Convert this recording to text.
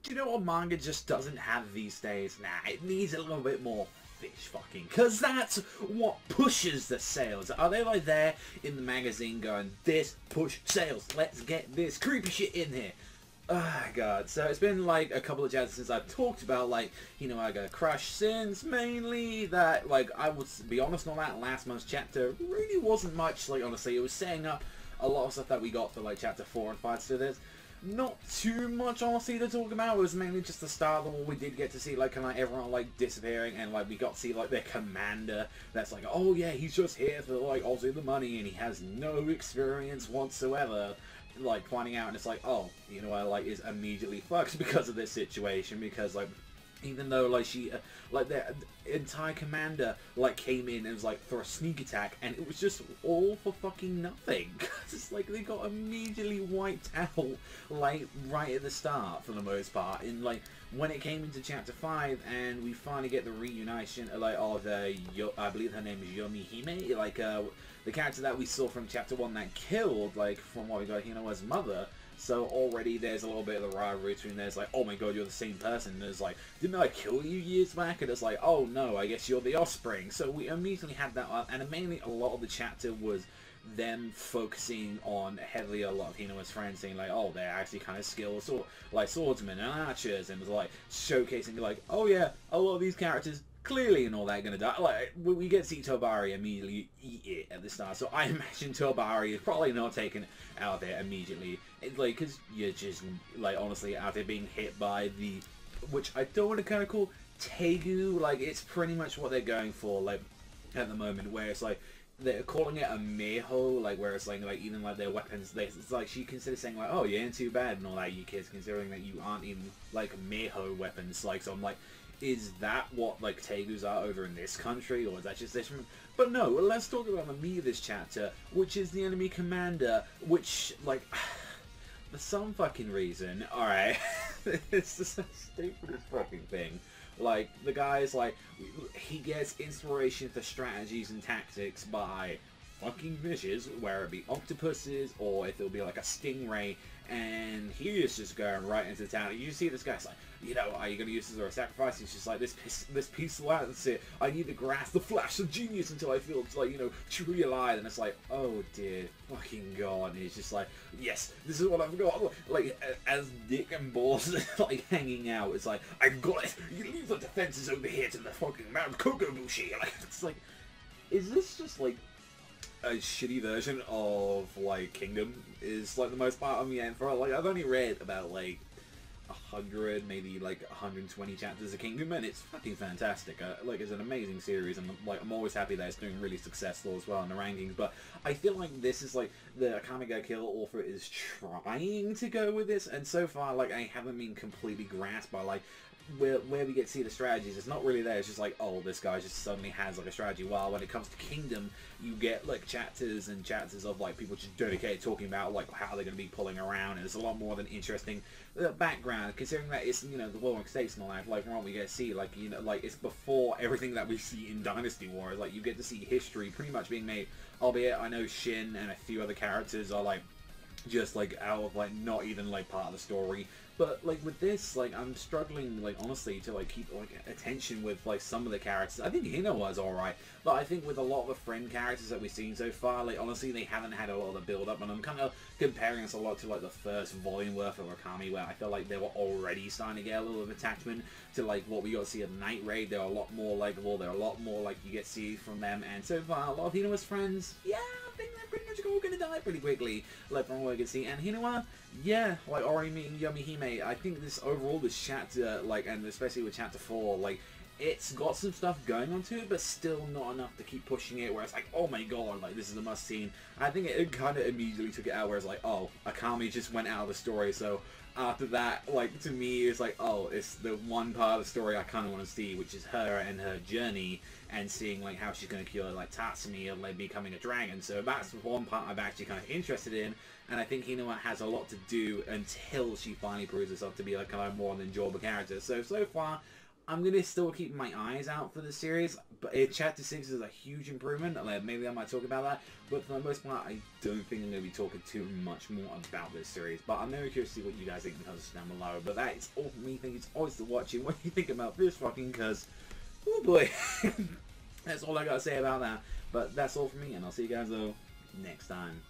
Do you know what manga just doesn't have these days? Nah, it needs a little bit more fish fucking, because that's what pushes the sales. Are they like there in the magazine going, this push sales, let's get this creepy shit in here? Oh god, so it's been like a couple of chapters since I've talked about like, you know, I got Crush since mainly that, like, I would be honest on that last month's chapter really wasn't much, like, honestly, it was setting up a lot of stuff that we got for like chapter 4 and 5, so there's not too much honestly to talk about. It was mainly just the start of all we did get to see, like, kind of everyone like disappearing, and like we got to see like their commander that's like, oh yeah, he's just here for like obviously the money and he has no experience whatsoever, like finding out, and it's like, oh, you know, I like is immediately fucked because of this situation, because like even though like she like their entire commander like came in and was like for a sneak attack, and it was just all for fucking nothing. It's like they got immediately wiped out like right at the start for the most part. And like when it came into chapter 5 and we finally get the reunition like of I believe her name is Yomi Hime, like the character that we saw from chapter 1 that killed, like from what we got, you know, as mother. So already there's a little bit of the rivalry between there's like, oh my god, you're the same person. And there's like, didn't I kill you years back? And it's like, oh no, I guess you're the offspring. So we immediately had that up, and mainly a lot of the chapter was them focusing on heavily a lot of Hinoa's friends, saying like, oh, they're actually kind of skilled, like swordsmen and archers, and it was like showcasing like, oh yeah, a lot of these characters clearly and all that gonna die. Like we get to see Tobari immediately eat it at the start, so I imagine Tobari is probably not taken out there immediately. It's like, because you're just like honestly out there being hit by the, which I don't want to kind of call Tegu, like it's pretty much what they're going for like at the moment, where it's like they're calling it a Meho, like where it's like even like their weapons, it's like she considers saying like, oh, you ain't too bad and all that, you kids, considering that you aren't even like Meho weapons. Like, so I'm like, is that what like Tegus are over in this country, or is that just different? But no, let's talk about the meat of this chapter, which is the enemy commander, which like for some fucking reason, alright, it's just the stupidest fucking thing. Like, the guy's like, he gets inspiration for strategies and tactics by fucking fishes, where it be octopuses, or if it'll be like a stingray, and he is just going right into town. You see this guy's like, you know, are you going to use this as a sacrifice? He's just like, this piece of land, that's it. I need to grasp the flash of genius until I feel it's like, you know, truly alive. And it's like, oh dear fucking god. And he's just like, yes, this is what I've got. Like, as dick and balls like hanging out, it's like, I've got it. You leave the defenses over here to the fucking Mount Kokobushi. Like, it's like, is this just like a shitty version of like Kingdom? Is like the most part of me, and for like I've only read about like 100, maybe like 120 chapters of Kingdom, and it's fucking fantastic. Like, it's an amazing series, and like I'm always happy that it's doing really successful as well in the rankings. But I feel like this is like the Akame ga Kill author is trying to go with this, and so far like I haven't been completely grasped by like where we get to see the strategies. It's not really there. It's just like, oh, this guy just suddenly has like a strategy. While when it comes to Kingdom, you get like chapters and chapters of like people just dedicated talking about like how they're going to be pulling around, and there's a lot more of an interesting background, considering that it's, you know, the Warring States and all that. Like, from what we get to see, like, you know, like it's before everything that we see in Dynasty Wars. Like, you get to see history pretty much being made. Albeit I know Shin and a few other characters are like just like out of like not even like part of the story. But like with this, like I'm struggling, like honestly, to like keep like attention with like some of the characters. I think Hino was alright, but I think with a lot of the friend characters that we've seen so far, like honestly, they haven't had a lot of the build up, and I'm kind of comparing this a lot to like the first volume worth of Akame, where I feel like they were already starting to get a little of attachment to like what we got to see of Night Raid. They're a lot more likable. They're a lot more like you get to see from them, and so far a lot of Hino's friends, yeah, I think they're pretty much all gonna die pretty quickly, like from what I can see. And Hinoa, yeah, like Ori meeting Yomi Hime, I think this overall, this chapter, like, and especially with chapter 4, like, it's got some stuff going on to it, but still not enough to keep pushing it, where it's like, oh my god, like, this is a must-see. I think it kind of immediately took it out, where it's like, oh, Akame just went out of the story, so after that, like, to me, it's like, oh, it's the one part of the story I kind of want to see, which is her and her journey, and seeing, like, how she's going to cure, like, Tatsumi and, like, becoming a dragon. So that's one part I'm actually kind of interested in, and I think Hinoa has a lot to do until she finally proves herself to be, like, kind of more of an enjoyable character. So far, I'm gonna still keep my eyes out for the series, but Chapter 6 is a huge improvement. Like, maybe I might talk about that, but for the most part, I don't think I'm gonna be talking too much more about this series. But I'm very curious to see what you guys think in the comments down below. But that is all for me. Thank you always for watching. What do you think about this fucking? Cause, oh boy, that's all I gotta say about that. But that's all for me, and I'll see you guys though next time.